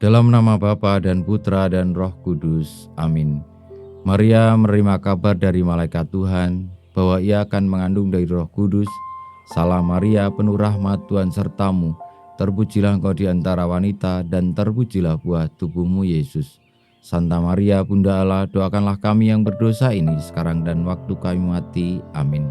Dalam nama Bapa dan Putra dan Roh Kudus. Amin. Maria menerima kabar dari malaikat Tuhan bahwa ia akan mengandung dari Roh Kudus. Salam Maria, penuh rahmat, Tuhan sertamu. Terpujilah engkau di antara wanita dan terpujilah buah tubuhmu Yesus. Santa Maria, Bunda Allah, doakanlah kami yang berdosa ini sekarang dan waktu kami mati. Amin.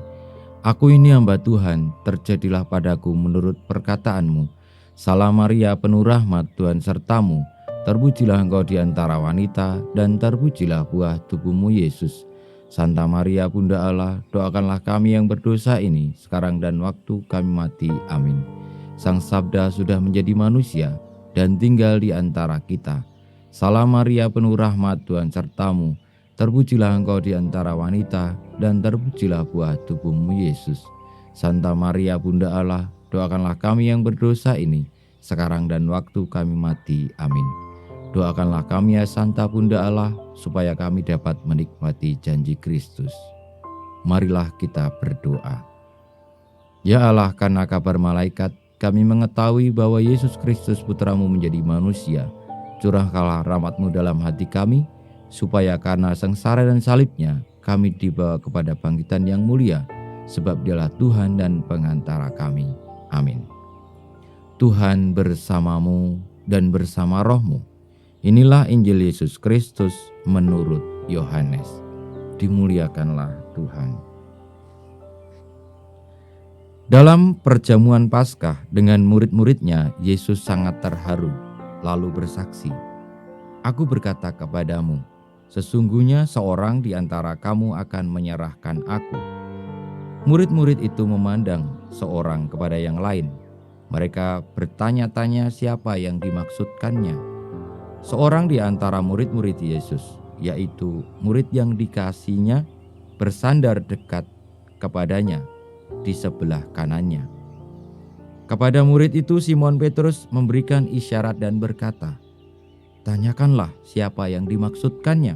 Aku ini hamba Tuhan, terjadilah padaku menurut perkataanmu. Salam Maria, penuh rahmat, Tuhan sertamu. Terpujilah engkau di antara wanita dan terpujilah buah tubuhmu Yesus. Santa Maria, Bunda Allah, doakanlah kami yang berdosa ini sekarang dan waktu kami mati. Amin. Sang Sabda sudah menjadi manusia dan tinggal di antara kita. Salam Maria, penuh rahmat, Tuhan sertamu. Terpujilah engkau di antara wanita dan terpujilah buah tubuhmu Yesus. Santa Maria, Bunda Allah, doakanlah kami yang berdosa ini sekarang dan waktu kami mati. Amin. Doakanlah kami ya Santa Bunda Allah, supaya kami dapat menikmati janji Kristus. Marilah kita berdoa. Ya Allah, karena kabar malaikat, kami mengetahui bahwa Yesus Kristus Putramu menjadi manusia. Curahkanlah rahmat-Mu dalam hati kami, supaya karena sengsara dan salibnya, kami dibawa kepada bangkitan yang mulia, sebab Dialah Tuhan dan pengantara kami. Amin. Tuhan bersamamu dan bersama rohmu. Inilah Injil Yesus Kristus menurut Yohanes. Dimuliakanlah Tuhan. Dalam perjamuan Paskah dengan murid-muridnya, Yesus sangat terharu, lalu bersaksi, "Aku berkata kepadamu, sesungguhnya seorang di antara kamu akan menyerahkan aku." Murid-murid itu memandang seorang kepada yang lain. Mereka bertanya-tanya siapa yang dimaksudkannya. Seorang di antara murid-murid Yesus, yaitu murid yang dikasihinya, bersandar dekat kepadanya di sebelah kanannya. Kepada murid itu Simon Petrus memberikan isyarat dan berkata, "Tanyakanlah siapa yang dimaksudkannya."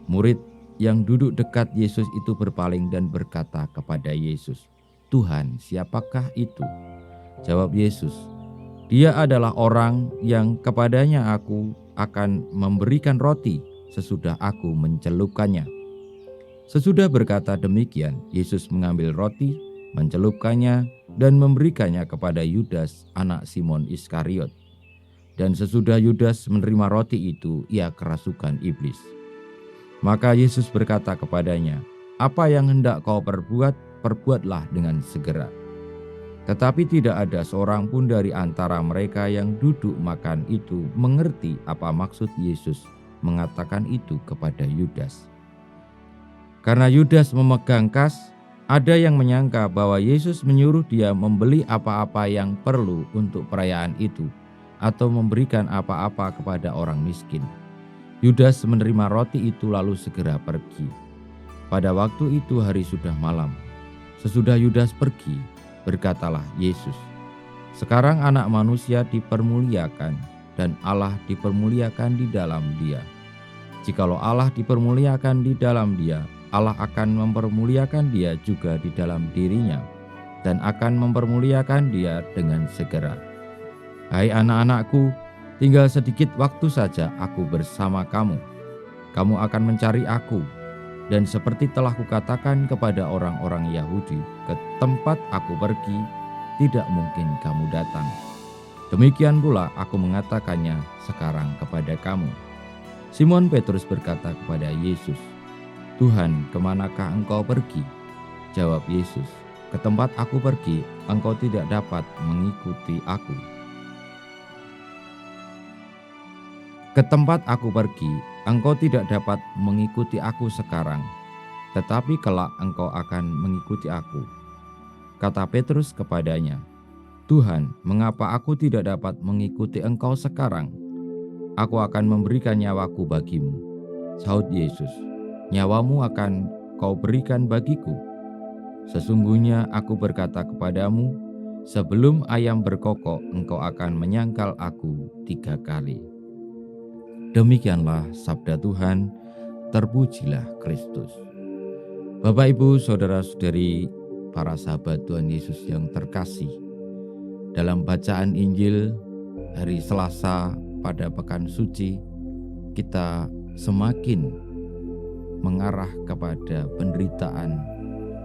Murid yang duduk dekat Yesus itu berpaling dan berkata kepada Yesus, "Tuhan, siapakah itu?" Jawab Yesus, "Dia adalah orang yang kepadanya aku akan memberikan roti sesudah aku mencelupkannya." Sesudah berkata demikian, Yesus mengambil roti, mencelupkannya, dan memberikannya kepada Yudas, anak Simon Iskariot. Dan sesudah Yudas menerima roti itu, ia kerasukan iblis. Maka Yesus berkata kepadanya, "Apa yang hendak kau perbuat, perbuatlah dengan segera." Tetapi tidak ada seorang pun dari antara mereka yang duduk makan itu mengerti apa maksud Yesus mengatakan itu kepada Yudas. Karena Yudas memegang kas, ada yang menyangka bahwa Yesus menyuruh dia membeli apa-apa yang perlu untuk perayaan itu, atau memberikan apa-apa kepada orang miskin. Yudas menerima roti itu lalu segera pergi. Pada waktu itu hari sudah malam. Sesudah Yudas pergi, berkatalah Yesus, "Sekarang Anak Manusia dipermuliakan dan Allah dipermuliakan di dalam Dia. Jikalau Allah dipermuliakan di dalam Dia, Allah akan mempermuliakan Dia juga di dalam dirinya dan akan mempermuliakan Dia dengan segera. Hai anak-anakku, tinggal sedikit waktu saja aku bersama kamu. Kamu akan mencari aku, dan seperti telah kukatakan kepada orang-orang Yahudi, ke tempat aku pergi, tidak mungkin kamu datang. Demikian pula aku mengatakannya sekarang kepada kamu." Simon Petrus berkata kepada Yesus, "Tuhan, kemanakah engkau pergi?" Jawab Yesus, "Ke tempat aku pergi, engkau tidak dapat mengikuti aku. Ke tempat aku pergi, engkau tidak dapat mengikuti aku sekarang, tetapi kelak engkau akan mengikuti aku." Kata Petrus kepadanya, "Tuhan, mengapa aku tidak dapat mengikuti engkau sekarang? Aku akan memberikan nyawaku bagimu." Sahut Yesus, "Nyawamu akan kau berikan bagiku. Sesungguhnya aku berkata kepadamu, sebelum ayam berkokok, engkau akan menyangkal aku 3 kali." Demikianlah sabda Tuhan, terpujilah Kristus. Bapak, Ibu, Saudara-saudari, para sahabat Tuhan Yesus yang terkasih, dalam bacaan Injil hari Selasa pada pekan suci kita semakin mengarah kepada penderitaan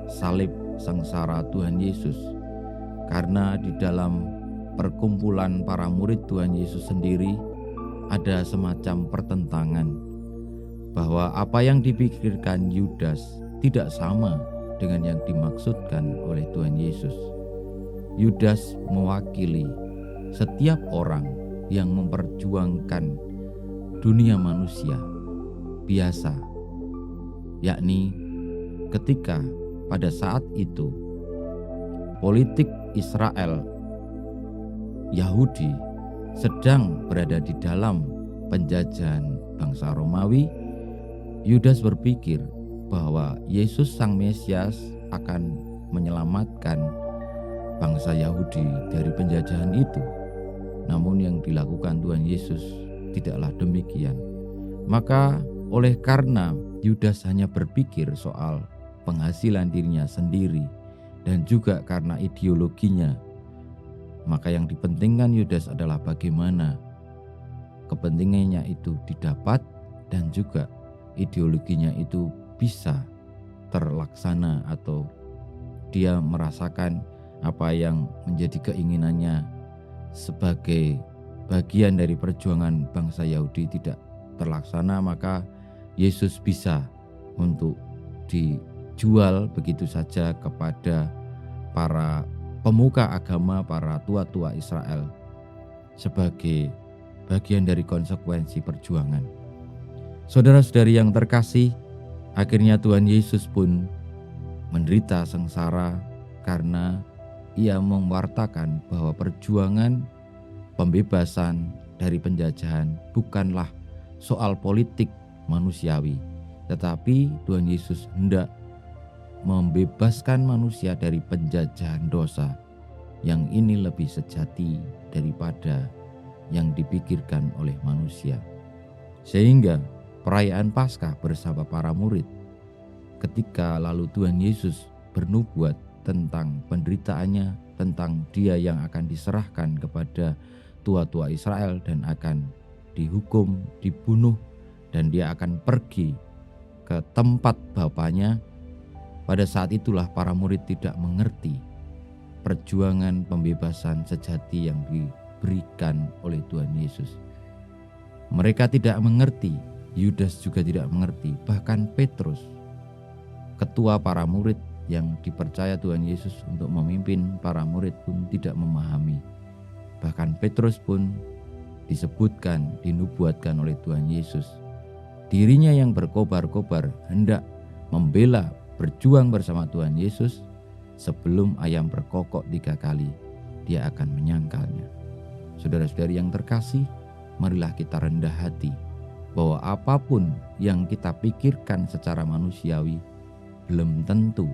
salib sengsara Tuhan Yesus, karena di dalam perkumpulan para murid Tuhan Yesus sendiri ada semacam pertentangan bahwa apa yang dipikirkan Yudas tidak sama dengan yang dimaksudkan oleh Tuhan Yesus. Yudas mewakili setiap orang yang memperjuangkan dunia manusia biasa, yakni ketika pada saat itu politik Israel Yahudi sedang berada di dalam penjajahan bangsa Romawi, Yudas berpikir bahwa Yesus Sang Mesias akan menyelamatkan bangsa Yahudi dari penjajahan itu. Namun yang dilakukan Tuhan Yesus tidaklah demikian. Maka oleh karena Yudas hanya berpikir soal penghasilan dirinya sendiri dan juga karena ideologinya, maka yang dipentingkan Yudas adalah bagaimana kepentingannya itu didapat dan juga ideologinya itu bisa terlaksana atau dia merasakan apa yang menjadi keinginannya sebagai bagian dari perjuangan bangsa Yahudi tidak terlaksana. Maka Yesus bisa untuk dijual begitu saja kepada para pemuka agama, para tua-tua Israel sebagai bagian dari konsekuensi perjuangan. Saudara-saudari yang terkasih, akhirnya Tuhan Yesus pun menderita sengsara karena ia mewartakan bahwa perjuangan pembebasan dari penjajahan bukanlah soal politik manusiawi, tetapi Tuhan Yesus hendak membebaskan manusia dari penjajahan dosa yang ini lebih sejati daripada yang dipikirkan oleh manusia. Sehingga perayaan Paskah bersama para murid, ketika lalu Tuhan Yesus bernubuat tentang penderitaannya, tentang dia yang akan diserahkan kepada tua-tua Israel dan akan dihukum, dibunuh, dan dia akan pergi ke tempat Bapanya. Pada saat itulah para murid tidak mengerti perjuangan pembebasan sejati yang diberikan oleh Tuhan Yesus. Mereka tidak mengerti, Yudas juga tidak mengerti, bahkan Petrus, ketua para murid yang dipercaya Tuhan Yesus untuk memimpin para murid pun tidak memahami. Bahkan Petrus pun disebutkan, dinubuatkan oleh Tuhan Yesus. Dirinya yang berkobar-kobar hendak membela, berjuang bersama Tuhan Yesus, sebelum ayam berkokok 3 kali, dia akan menyangkalnya. Saudara-saudari yang terkasih, marilah kita rendah hati bahwa apapun yang kita pikirkan secara manusiawi belum tentu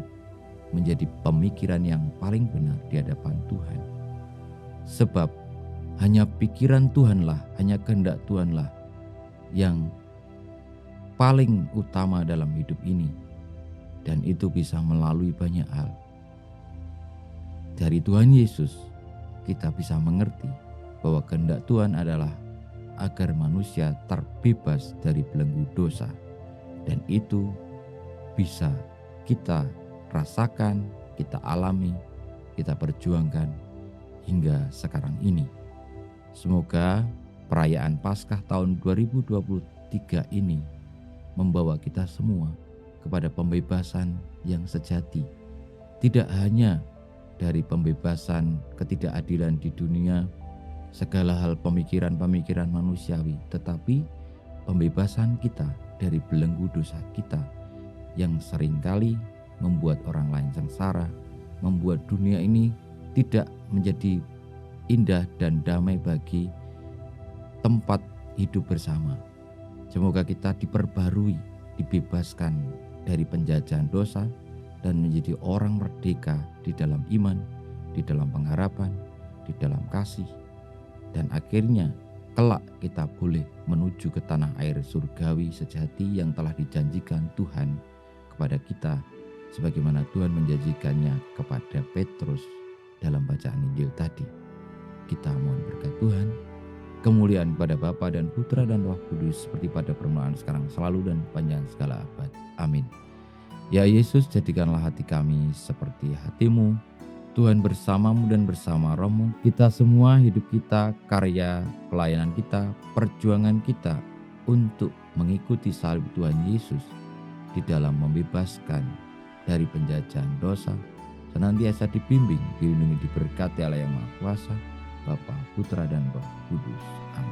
menjadi pemikiran yang paling benar di hadapan Tuhan. Sebab hanya pikiran Tuhanlah, hanya kehendak Tuhanlah yang paling utama dalam hidup ini. Dan itu bisa melalui banyak hal. Dari Tuhan Yesus kita bisa mengerti bahwa kehendak Tuhan adalah agar manusia terbebas dari belenggu dosa. Dan itu bisa kita rasakan, kita alami, kita perjuangkan hingga sekarang ini. Semoga perayaan Paskah tahun 2023 ini membawa kita semua kepada pembebasan yang sejati. Tidak hanya dari pembebasan ketidakadilan di dunia, segala hal pemikiran-pemikiran manusiawi, tetapi pembebasan kita dari belenggu dosa kita yang seringkali membuat orang lain sengsara, membuat dunia ini tidak menjadi indah dan damai bagi tempat hidup bersama. Semoga kita diperbarui, dibebaskan dari penjajahan dosa dan menjadi orang merdeka di dalam iman, di dalam pengharapan, di dalam kasih. Dan akhirnya kelak kita boleh menuju ke tanah air surgawi sejati yang telah dijanjikan Tuhan kepada kita, sebagaimana Tuhan menjanjikannya kepada Petrus dalam bacaan Injil tadi. Kita mohon berkat Tuhan. Kemuliaan kepada Bapa dan Putra dan Roh Kudus seperti pada permulaan sekarang selalu dan panjang segala abad. Amin. Ya Yesus, jadikanlah hati kami seperti hati-Mu. Tuhan bersamamu dan bersama rohmu, kita semua, hidup kita, karya, pelayanan kita, perjuangan kita untuk mengikuti salib Tuhan Yesus di dalam membebaskan dari penjajahan dosa, senantiasa dibimbing, dilindungi, diberkati Allah yang Maha Kuasa, Bapa, Putra, dan Roh Kudus. Amin.